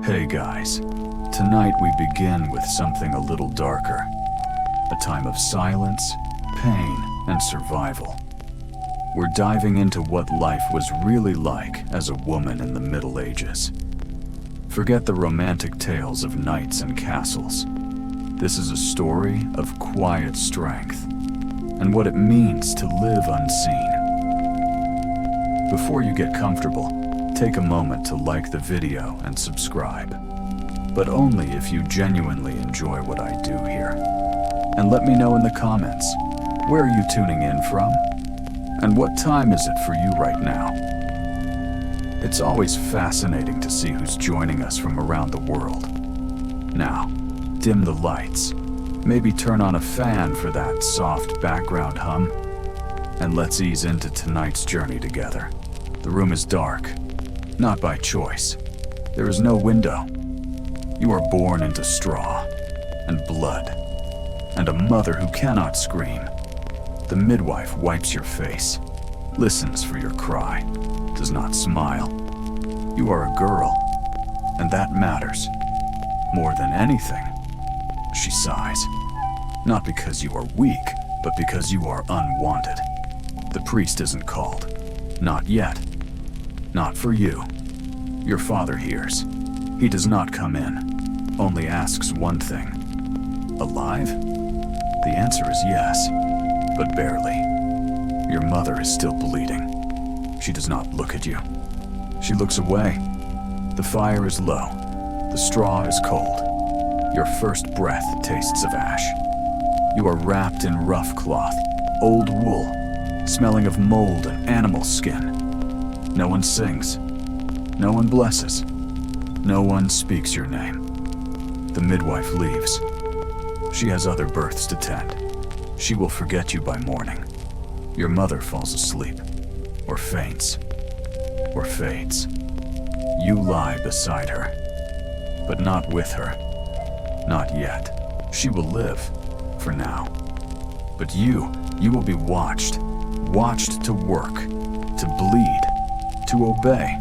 Hey guys, tonight we begin with something a little darker. A time of silence, pain, and survival. We're diving into what life was really like as a woman in the Middle Ages. Forget the romantic tales of knights and castles. This is a story of quiet strength and what it means to live unseen. Before you get comfortable, take a moment to like the video and subscribe. But only if you genuinely enjoy what I do here. And let me know in the comments, where are you tuning in from? And what time is it for you right now? It's always fascinating to see who's joining us from around the world. Now, dim the lights. Maybe turn on a fan for that soft background hum. And let's ease into tonight's journey together. The room is dark. Not by choice. There is no window. You are born into straw and blood, and a mother who cannot scream. The midwife wipes your face, listens for your cry, does not smile. You are a girl, and that matters. More than anything, she sighs. Not because you are weak, but because you are unwanted. The priest isn't called. Not yet. Not for you. Your father hears. He does not come in, only asks one thing. Alive? The answer is yes, but barely. Your mother is still bleeding. She does not look at you. She looks away. The fire is low. The straw is cold. Your first breath tastes of ash. You are wrapped in rough cloth, old wool, smelling of mold and animal skin. No one sings. No one blesses. No one speaks your name. The midwife leaves. She has other births to tend. She will forget you by morning. Your mother falls asleep, or faints, or fades. You lie beside her, but not with her. Not yet. She will live, for now. But you will be watched to work, to bleed, to obey.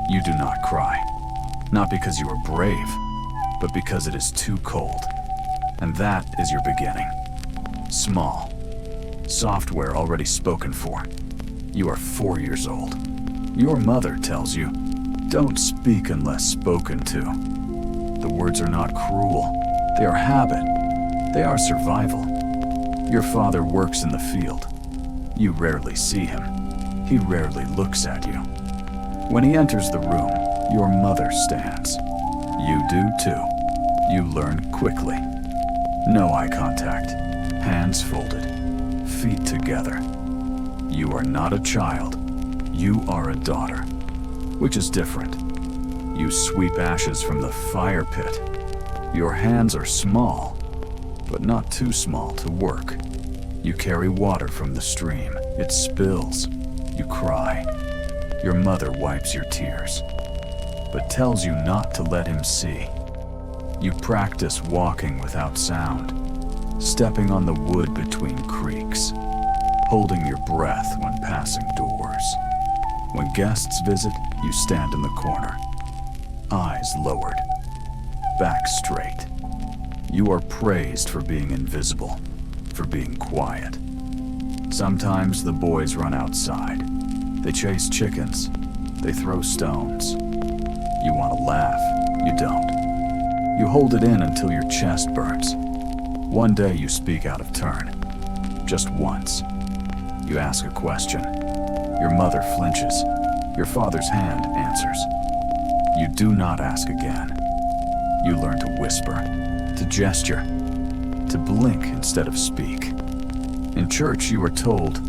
You do not cry, not because you are brave, but because it is too cold. And that is your beginning. Small. Software already spoken for. You are 4 years old. Your mother tells you, don't speak unless spoken to. The words are not cruel. They are habit. They are survival. Your father works in the field. You rarely see him. He rarely looks at you. When he enters the room, your mother stands. You do too. You learn quickly. No eye contact. Hands folded. Feet together. You are not a child. You are a daughter. Which is different. You sweep ashes from the fire pit. Your hands are small, but not too small to work. You carry water from the stream. It spills. You cry. Your mother wipes your tears, but tells you not to let him see. You practice walking without sound, stepping on the wood between creaks, holding your breath when passing doors. When guests visit, you stand in the corner, eyes lowered, back straight. You are praised for being invisible, for being quiet. Sometimes the boys run outside. They chase chickens. They throw stones. You want to laugh. You don't. You hold it in until your chest burns. One day you speak out of turn. Just once. You ask a question. Your mother flinches. Your father's hand answers. You do not ask again. You learn to whisper, to gesture, to blink instead of speak. In church you are told,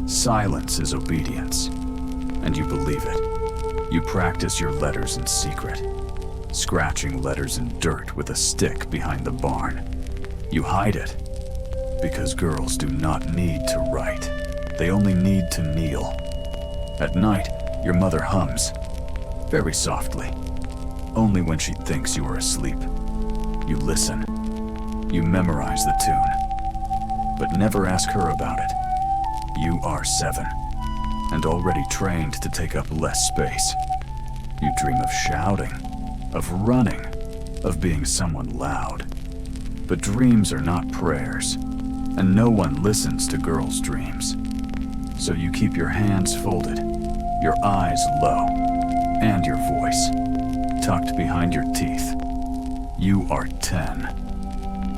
silence is obedience. And you believe it. You practice your letters in secret, scratching letters in dirt with a stick behind the barn. You hide it, because girls do not need to write. They only need to kneel. At night, your mother hums, very softly, only when she thinks you are asleep. You listen. You memorize the tune, but never ask her about it. You are 7. And already trained to take up less space. You dream of shouting, of running, of being someone loud. But dreams are not prayers, and no one listens to girls' dreams. So you keep your hands folded, your eyes low, and your voice tucked behind your teeth. You are 10,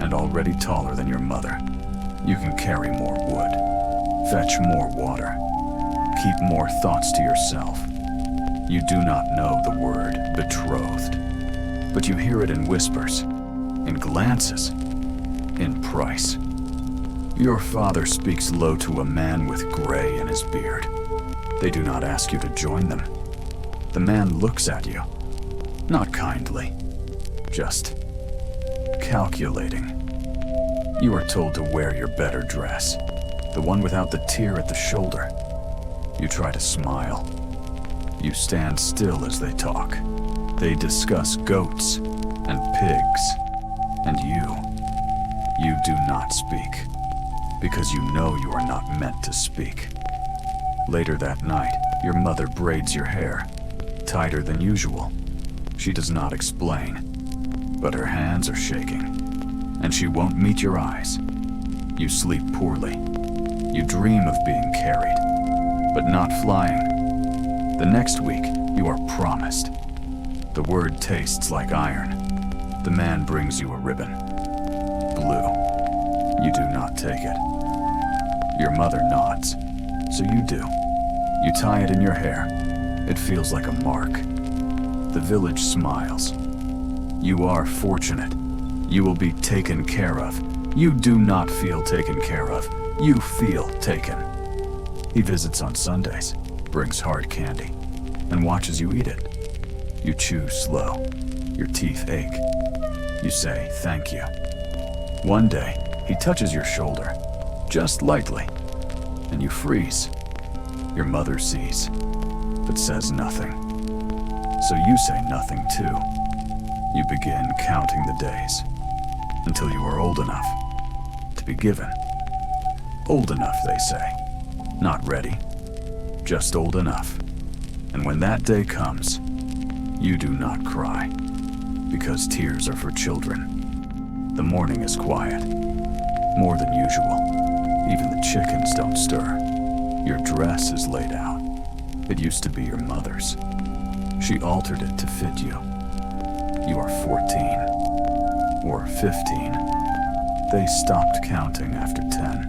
and already taller than your mother. You can carry more wood, fetch more water, keep more thoughts to yourself. You do not know the word betrothed, but you hear it in whispers, in glances, in price. Your father speaks low to a man with gray in his beard. They do not ask you to join them. The man looks at you, not kindly, just calculating. You are told to wear your better dress, the one without the tear at the shoulder. You try to smile. You stand still as they talk. They discuss goats and pigs, and you do not speak, because you know you are not meant to speak. Later that night, your mother braids your hair, tighter than usual. She does not explain, but her hands are shaking, and she won't meet your eyes. You sleep poorly. You dream of being carried, but not flying. The next week, you are promised. The word tastes like iron. The man brings you a ribbon. Blue. You do not take it. Your mother nods, so you do. You tie it in your hair. It feels like a mark. The village smiles. You are fortunate. You will be taken care of. You do not feel taken care of. You feel taken. He visits on Sundays, brings hard candy, and watches you eat it. You chew slow. Your teeth ache. You say thank you. One day, he touches your shoulder, just lightly, and you freeze. Your mother sees, but says nothing. So you say nothing too. You begin counting the days, until you are old enough to be given. Old enough, they say. Not ready, just old enough. And when that day comes, you do not cry, because tears are for children. The morning is quiet, more than usual. Even the chickens don't stir. Your dress is laid out. It used to be your mother's. She altered it to fit you. You are 14, or 15. They stopped counting after 10.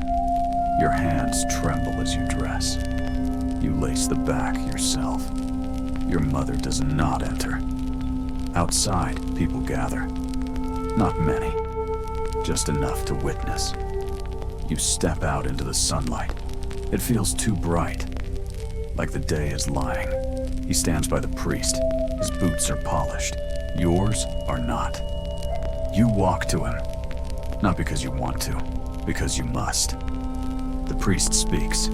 Your hands tremble as you dress. You lace the back yourself. Your mother does not enter. Outside, people gather. Not many, just enough to witness. You step out into the sunlight. It feels too bright, like the day is lying. He stands by the priest. His boots are polished. Yours are not. You walk to him, not because you want to, because you must. The priest speaks.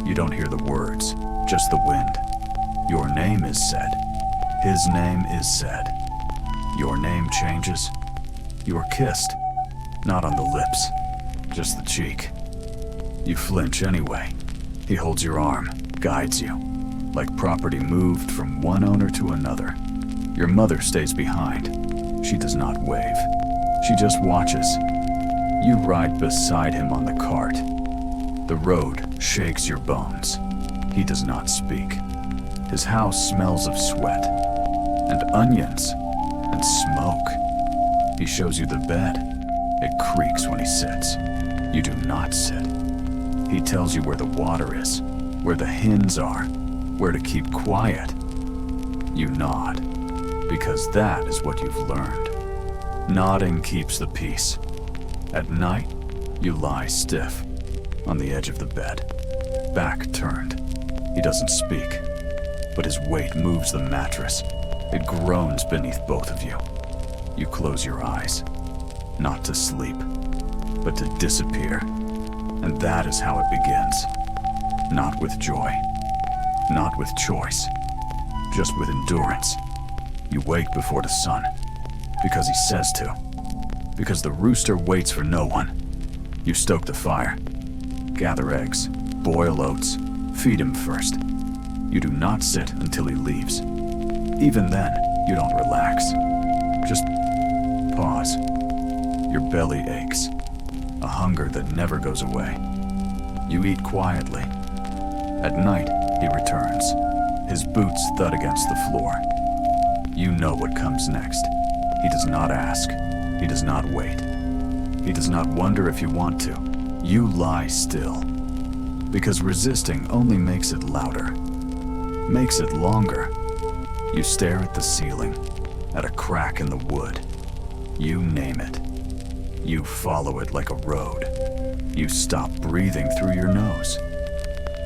You don't hear the words, just the wind. Your name is said. His name is said. Your name changes. You are kissed, not on the lips, just the cheek. You flinch anyway. He holds your arm, guides you, like property moved from one owner to another. Your mother stays behind. She does not wave. She just watches. You ride beside him on the cart. The road shakes your bones. He does not speak. His house smells of sweat, and onions, and smoke. He shows you the bed. It creaks when he sits. You do not sit. He tells you where the water is, where the hens are, where to keep quiet. You nod, because that is what you've learned. Nodding keeps the peace. At night, you lie stiff, on the edge of the bed, back turned. He doesn't speak, but his weight moves the mattress. It groans beneath both of you. You close your eyes, not to sleep, but to disappear. And that is how it begins. Not with joy, not with choice, just with endurance. You wake before the sun, because he says to, because the rooster waits for no one. You stoke the fire, gather eggs, boil oats, feed him first. You do not sit until he leaves. Even then, You don't relax. Just pause. Your belly aches, a hunger that never goes away. You eat quietly. At night, he returns. His boots thud against the floor. You know what comes next. He does not ask. He does not wait. He does not wonder if you want to. You lie still. Because resisting only makes it louder, makes it longer. You stare at the ceiling, at a crack in the wood. You name it. You follow it like a road. You stop breathing through your nose.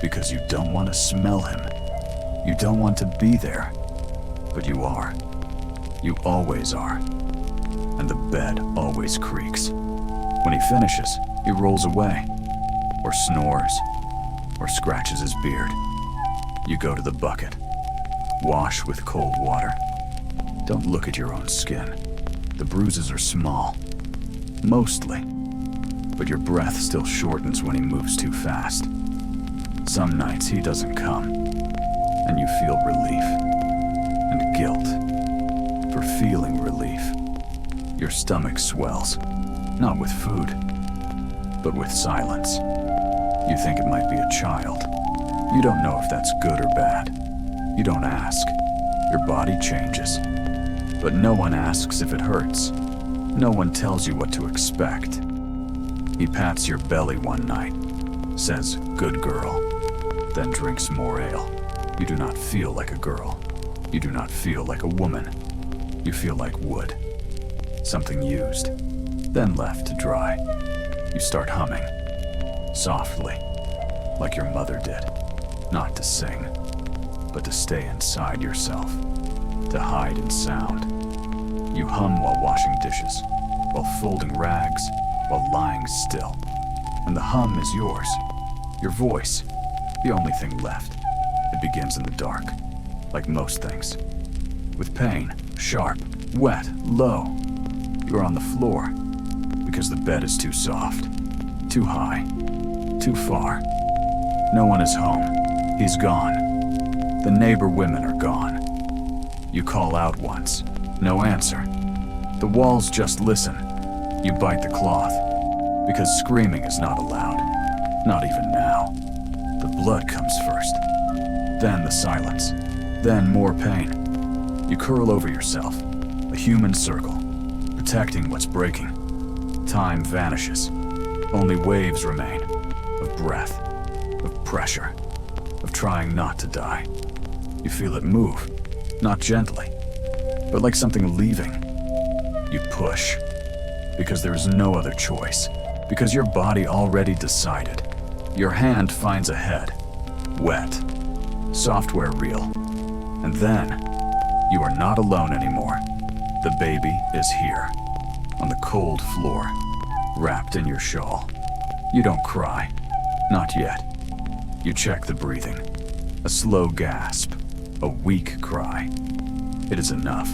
Because you don't want to smell him. You don't want to be there. But you are. You always are. And the bed always creaks. When he finishes, he rolls away, or snores, or scratches his beard. You go to the bucket. Wash with cold water. Don't look at your own skin. The bruises are small. Mostly. But your breath still shortens when he moves too fast. Some nights he doesn't come, and you feel relief and guilt for feeling relief. Your stomach swells, not with food, but with silence. You think it might be a child. You don't know if that's good or bad. You don't ask. Your body changes. But no one asks if it hurts. No one tells you what to expect. He pats your belly one night, says, "Good girl," then drinks more ale. You do not feel like a girl. You do not feel like a woman. You feel like wood. Something used, then left to dry. You start humming, softly, like your mother did. Not to sing, but to stay inside yourself, to hide in sound. You hum while washing dishes, while folding rags, while lying still. And the hum is yours, your voice, the only thing left. It begins in the dark, like most things. With pain, sharp, wet, low. You are on the floor, because the bed is too soft, too high, too far. No one is home. He's gone. The neighbor women are gone. You call out once. No answer. The walls just listen. You bite the cloth, because screaming is not allowed. Not even now. The blood comes first. Then the silence. Then more pain. You curl over yourself, a human circle, protecting what's breaking. Time vanishes. Only waves remain, of breath, of pressure, of trying not to die. You feel it move, not gently, but like something leaving. You push, because there is no other choice, because your body already decided. Your hand finds a head, wet, software reel, and then you are not alone anymore. The baby is here, on the cold floor, wrapped in your shawl. You don't cry, not yet. You check the breathing, a slow gasp, a weak cry. It is enough.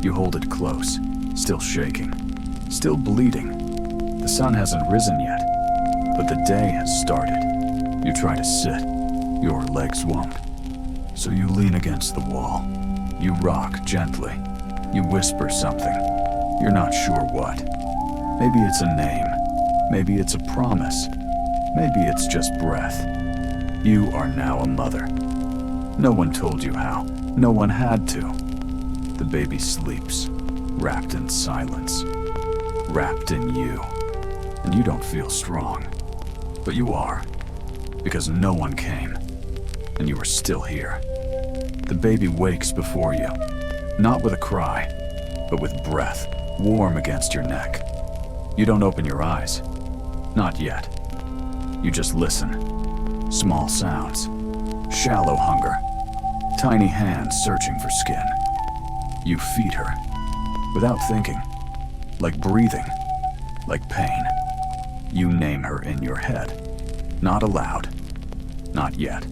You hold it close, still shaking, still bleeding. The sun hasn't risen yet, but the day has started. You try to sit, your legs won't. So you lean against the wall. You rock gently. You whisper something. You're not sure what. Maybe it's a name. Maybe it's a promise. Maybe it's just breath. You are now a mother. No one told you how. No one had to. The baby sleeps, wrapped in silence, wrapped in you. And you don't feel strong. But you are, because no one came, and you are still here. The baby wakes before you, not with a cry, but with breath warm against your neck. You don't open your eyes. Not yet. You just listen. Small sounds. Shallow hunger. Tiny hands searching for skin. You feed her. Without thinking. Like breathing. Like pain. You name her in your head. Not aloud. Not yet.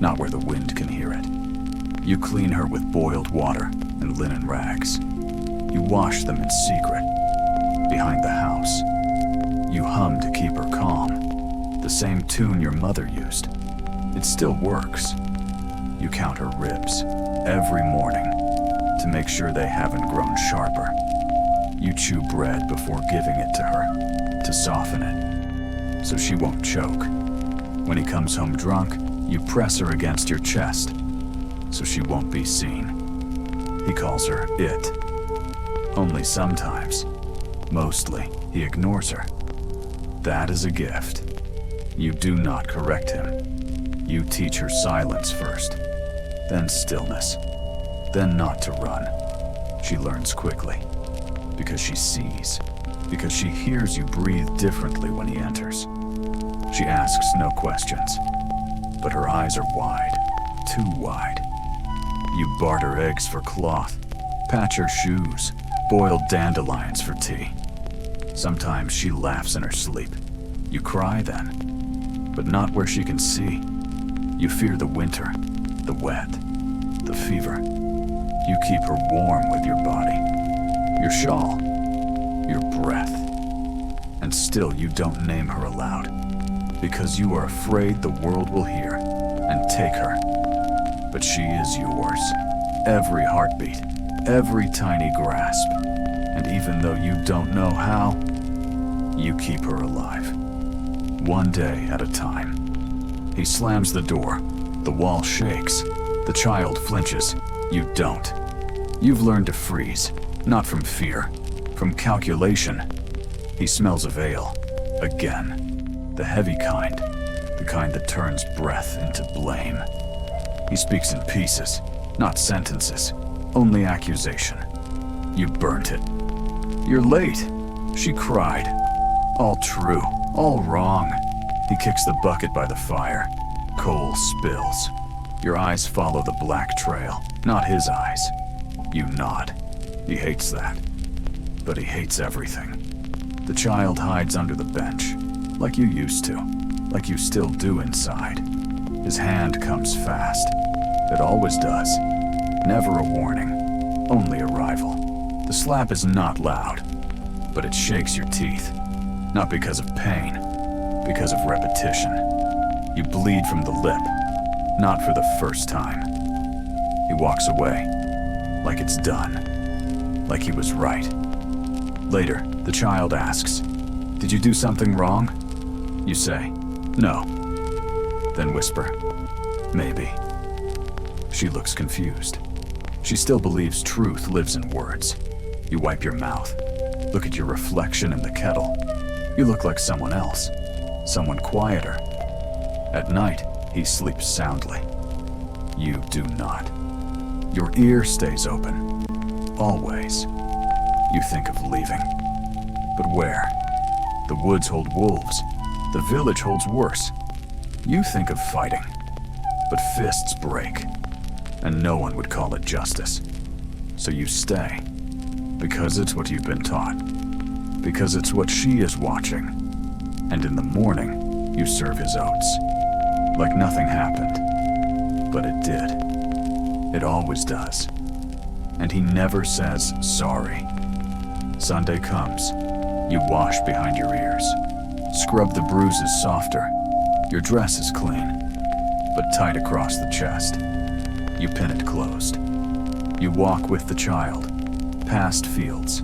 Not where the wind can hear it. You clean her with boiled water and linen rags. You wash them in secret. Behind the house. You hum to keep her calm. The same tune your mother used. It still works. You count her ribs every morning. to make sure they haven't grown sharper. You chew bread before giving it to her, to soften it, so she won't choke. When he comes home drunk, you press her against your chest, so she won't be seen. He calls her it. Only sometimes. Mostly, he ignores her. That is a gift. You do not correct him. You teach her silence first, then stillness, then not to run. She learns quickly, because she sees, because she hears you breathe differently when he enters. She asks no questions, but her eyes are wide, too wide. You barter eggs for cloth, patch her shoes, boil dandelions for tea. Sometimes she laughs in her sleep. You cry then, but not where she can see. You fear the winter, the wet, the fever. You keep her warm with your body, your shawl, your breath. And still you don't name her aloud, because you are afraid the world will hear and take her. But she is yours, every heartbeat, every tiny grasp. And even though you don't know how, you keep her alive, one day at a time. He slams the door, the wall shakes, the child flinches, you don't. You've learned to freeze, not from fear, from calculation. He smells of ale, again, the heavy kind, the kind that turns breath into blame. He speaks in pieces, not sentences, only accusation. You burnt it. You're late, she cried. All true, all wrong. He kicks the bucket by the fire. Coal spills. Your eyes follow the black trail, not his eyes. You nod. He hates that. But he hates everything. The child hides under the bench, like you used to, like you still do inside. His hand comes fast. It always does. Never a warning, only a rival. The slap is not loud, but it shakes your teeth. Not because of pain, because of repetition. You bleed from the lip, not for the first time. He walks away, like it's done, like he was right. Later, the child asks, "Did you do something wrong?" You say, "No." Then whisper, "Maybe." She looks confused. She still believes truth lives in words. You wipe your mouth, look at your reflection in the kettle. You look like someone else, someone quieter. At night, he sleeps soundly. You do not. Your ear stays open, always. You think of leaving. But where? The woods hold wolves. The village holds worse. You think of fighting. But fists break, and no one would call it justice. So you stay, because it's what you've been taught. Because it's what she is watching. And in the morning, you serve his oats. Like nothing happened. But it did. It always does. And he never says sorry. Sunday comes. You wash behind your ears. Scrub the bruises softer. Your dress is clean, but tight across the chest. You pin it closed. You walk with the child, past fields,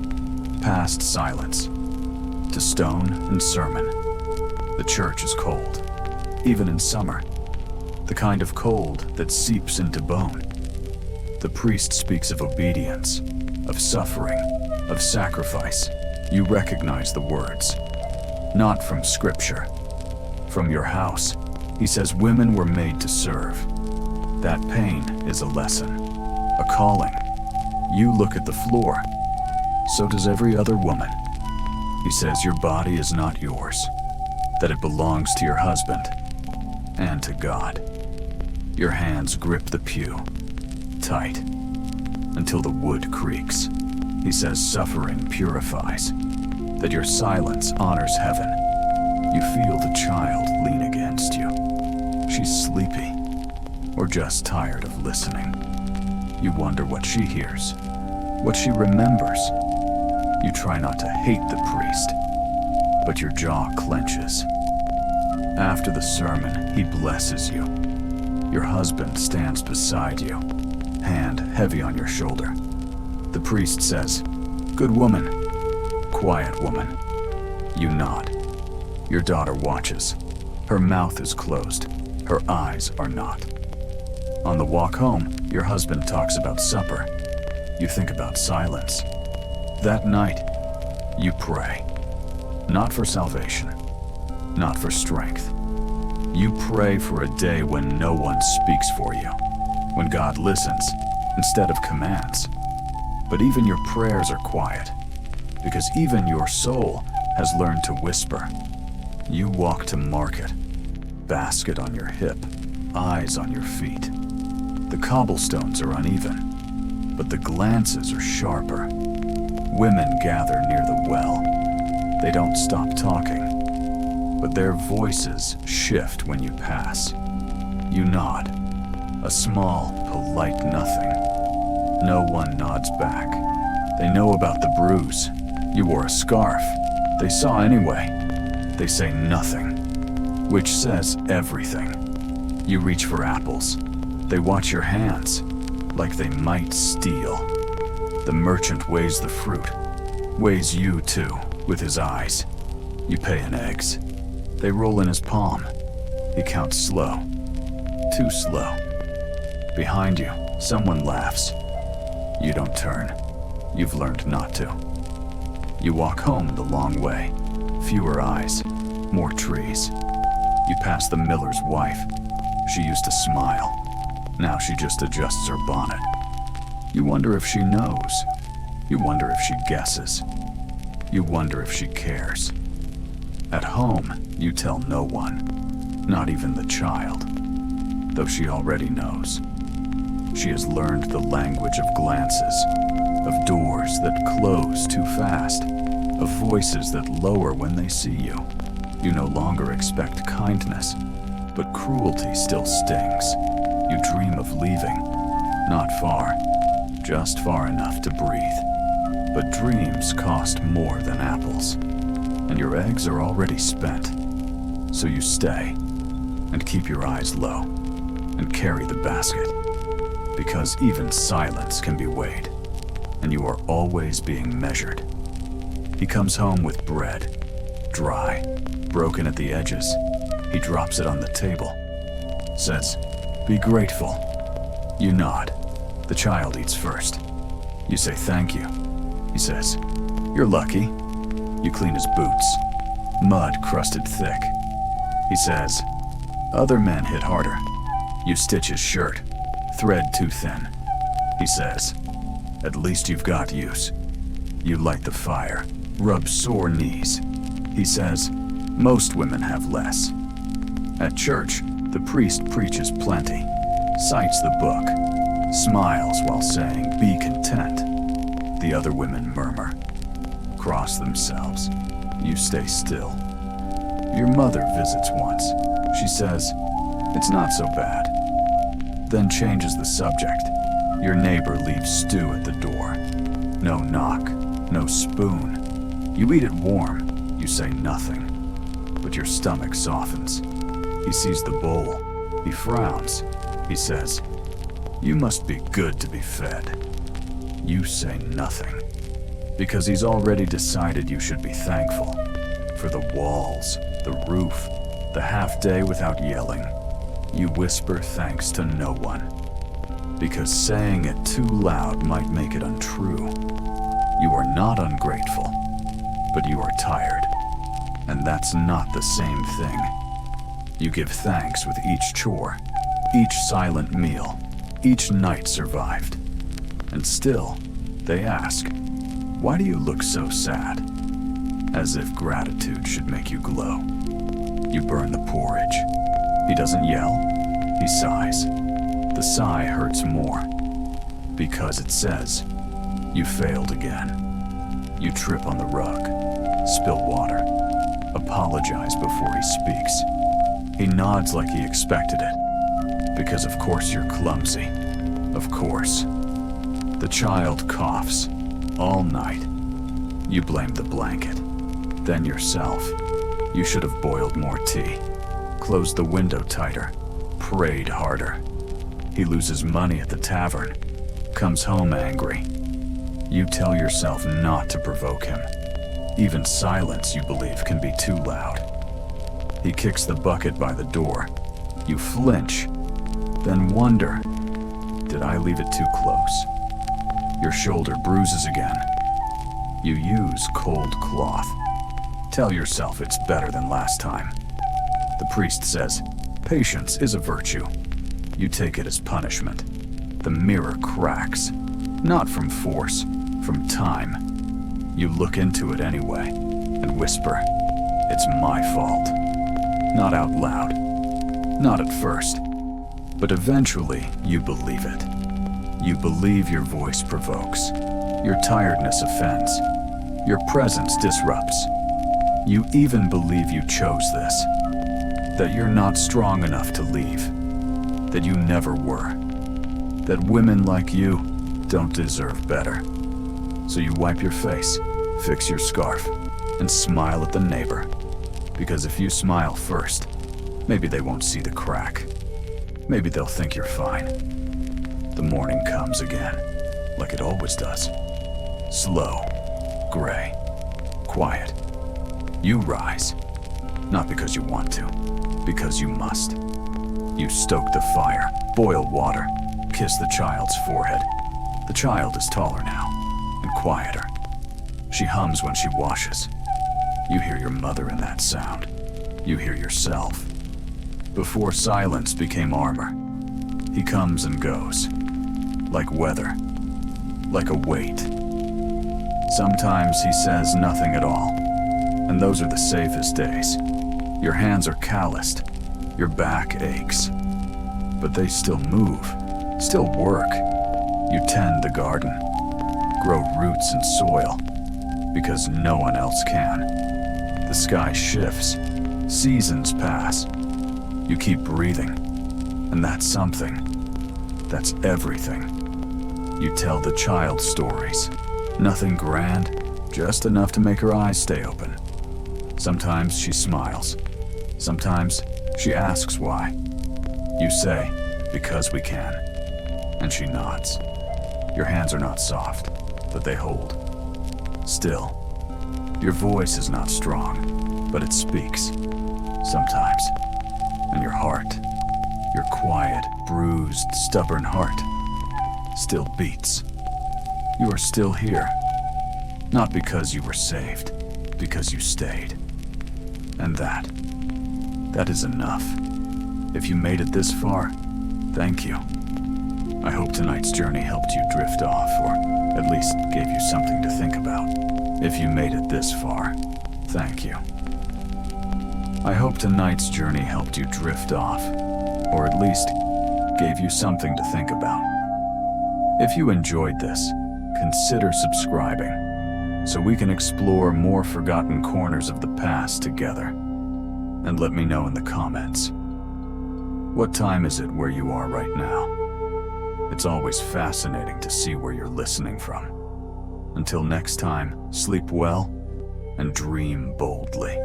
past silence, to stone and sermon. The church is cold, even in summer, the kind of cold that seeps into bone. The priest speaks of obedience, of suffering, of sacrifice. You recognize the words, not from scripture, from your house. He says women were made to serve. That pain is a lesson, a calling. You look at the floor. So does every other woman. He says your body is not yours, that it belongs to your husband and to God. Your hands grip the pew, tight, until the wood creaks. He says suffering purifies, that your silence honors heaven. You feel the child lean against you. She's sleepy, or just tired of listening. You wonder what she hears, what she remembers. You try not to hate the priest, but your jaw clenches. After the sermon, he blesses you. Your husband stands beside you, hand heavy on your shoulder. The priest says, "Good woman." "Quiet woman." You nod. Your daughter watches. Her mouth is closed. Her eyes are not. On the walk home, your husband talks about supper. You think about silence. That night, you pray. Not for salvation, not for strength. You pray for a day when no one speaks for you, when God listens instead of commands. But even your prayers are quiet, because even your soul has learned to whisper. You walk to market, basket on your hip, eyes on your feet. The cobblestones are uneven, but the glances are sharper. Women gather near the well. They don't stop talking, but their voices shift when you pass. You nod, a small, polite nothing. No one nods back. They know about the bruise. You wore a scarf. They saw anyway. They say nothing, which says everything. You reach for apples. They watch your hands, like they might steal. The merchant weighs the fruit, weighs you too, with his eyes. You pay in eggs. They roll in his palm. He counts slow, too slow. Behind you, someone laughs. You don't turn. You've learned not to. You walk home the long way. Fewer eyes, more trees. You pass the miller's wife. She used to smile. Now she just adjusts her bonnet. You wonder if she knows. You wonder if she guesses. You wonder if she cares. At home, you tell no one, not even the child, though she already knows. She has learned the language of glances, of doors that close too fast, of voices that lower when they see you. You no longer expect kindness, but cruelty still stings. You dream of leaving, not far, just far enough to breathe. But dreams cost more than apples, and your eggs are already spent. So you stay, and keep your eyes low, and carry the basket, because even silence can be weighed, and you are always being measured. He comes home with bread, dry, broken at the edges. He drops it on the table, says, "Be grateful." You nod. The child eats first. You say thank you. He says, "You're lucky." You clean his boots, mud crusted thick. He says, "Other men hit harder." You stitch his shirt, thread too thin. He says, "At least you've got use." You light the fire, rub sore knees. He says, "Most women have less." At church, the priest preaches plenty, cites the book, smiles while saying, "Be content." The other women murmur, cross themselves. You stay still. Your mother visits once. She says, "It's not so bad." Then changes the subject. Your neighbor leaves stew at the door. No knock, no spoon. You eat it warm. You say nothing, but your stomach softens. He sees the bowl. He frowns. He says, "You must be good to be fed." You say nothing, because he's already decided you should be thankful for the walls, the roof, the half day without yelling. You whisper thanks to no one, because saying it too loud might make it untrue. You are not ungrateful, but you are tired, and that's not the same thing. You give thanks with each chore, each silent meal, each night survived. And still, they ask, "Why do you look so sad?" As if gratitude should make you glow. You burn the porridge. He doesn't yell, he sighs. The sigh hurts more, because it says, "You failed again." You trip on the rug, spill water, apologize before he speaks. He nods like he expected it, because of course you're clumsy. Of course. The child coughs all night. You blame the blanket, then yourself. You should have boiled more tea, closed the window tighter, prayed harder. He loses money at the tavern, comes home angry. You tell yourself not to provoke him. Even silence, you believe, can be too loud. He kicks the bucket by the door. You flinch, then wonder, did I leave it too close? Your shoulder bruises again. You use cold cloth. Tell yourself it's better than last time. The priest says, patience is a virtue. You take it as punishment. The mirror cracks, not from force, from time. You look into it anyway and whisper, it's my fault. Not out loud, not at first, but eventually you believe it. You believe your voice provokes, your tiredness offends, your presence disrupts. You even believe you chose this, that you're not strong enough to leave, that you never were, that women like you don't deserve better. So you wipe your face, fix your scarf, and smile at the neighbor. Because if you smile first, maybe they won't see the crack. Maybe they'll think you're fine. The morning comes again, like it always does. Slow, gray, quiet. You rise, not because you want to, because you must. You stoke the fire, boil water, kiss the child's forehead. The child is taller now, and quieter. She hums when she washes. You hear your mother in that sound. You hear yourself. Before silence became armor, he comes and goes, like weather, like a weight. Sometimes he says nothing at all, and those are the safest days. Your hands are calloused, your back aches, but they still move, still work. You tend the garden, grow roots and soil, because no one else can. The sky shifts, seasons pass. You keep breathing, and that's something. That's everything. You tell the child stories. Nothing grand, just enough to make her eyes stay open. Sometimes she smiles. Sometimes she asks why. You say, because we can. And she nods. Your hands are not soft, but they hold. Still, your voice is not strong, but it speaks. Sometimes. And your heart, your quiet, bruised, stubborn heart, still beats. You are still here. Not because you were saved, because you stayed. And that is enough. If you made it this far, thank you. I hope tonight's journey helped you drift off, or at least gave you something to think about. If you made it this far, thank you. I hope tonight's journey helped you drift off, or at least gave you something to think about. If you enjoyed this, consider subscribing, so we can explore more forgotten corners of the past together. And let me know in the comments. What time is it where you are right now? It's always fascinating to see where you're listening from. Until next time, sleep well and dream boldly.